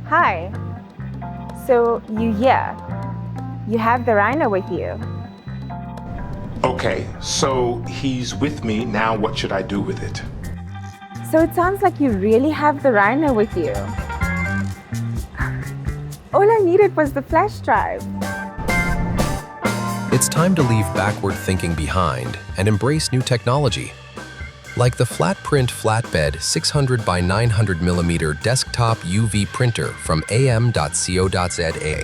Hi. So you here. You have the rhino with you. Okay, so he's with me. Now what should I do with it? So it sounds like you really have the rhino with you. All I needed was the flash drive. It's time to leave backward thinking behind and embrace new technology. Like the FlatPRINT Flatbed 600 by 900 mm desktop UV printer from AM.CO.ZA.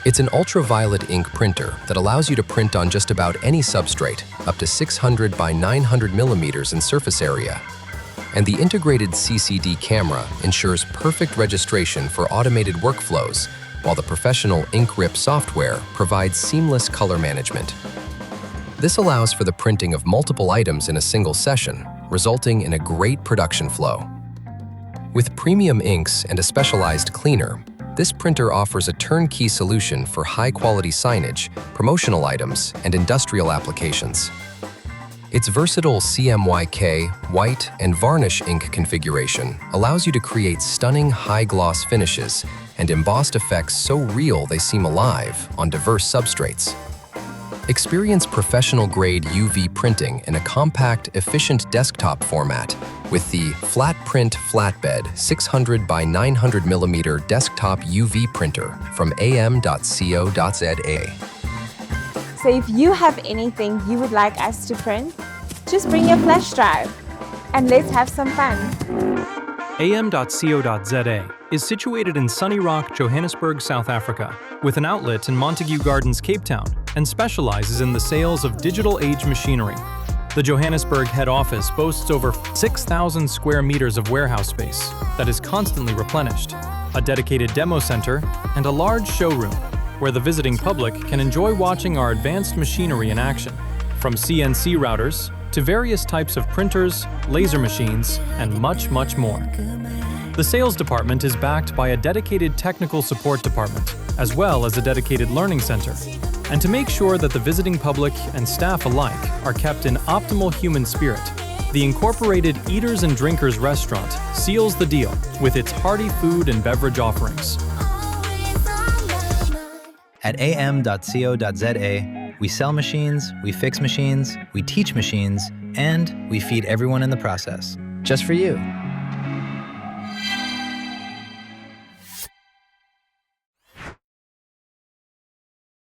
It's an ultraviolet ink printer that allows you to print on just about any substrate, up to 600 by 900 mm in surface area. And the integrated CCD camera ensures perfect registration for automated workflows, while the professional InkRip software provides seamless color management. This allows for the printing of multiple items in a single session, resulting in a great production flow. With premium inks and a specialized cleaner, this printer offers a turnkey solution for high-quality signage, promotional items, and industrial applications. Its versatile CMYK, white, and varnish ink configuration allows you to create stunning high-gloss finishes and embossed effects so real they seem alive on diverse substrates. Experience professional-grade UV printing in a compact, efficient desktop format with the FlatPRINT Flatbed 600 by 900 mm desktop UV printer from AM.CO.ZA. So if you have anything you would like us to print, just bring your flash drive and let's have some fun. AM.CO.ZA is situated in Sunny Rock, Johannesburg, South Africa, with an outlet in Montague Gardens, Cape Town, and specializes in the sales of digital age machinery. The Johannesburg head office boasts over 6,000 square meters of warehouse space that is constantly replenished, a dedicated demo center, and a large showroom where the visiting public can enjoy watching our advanced machinery in action, from CNC routers to various types of printers, laser machines, and much, much more. The sales department is backed by a dedicated technical support department, as well as a dedicated learning center. And to make sure that the visiting public and staff alike are kept in optimal human spirit, the incorporated Eaters and Drinkers restaurant seals the deal with its hearty food and beverage offerings. At am.co.za, we sell machines, we fix machines, we teach machines, and we feed everyone in the process. Just for you.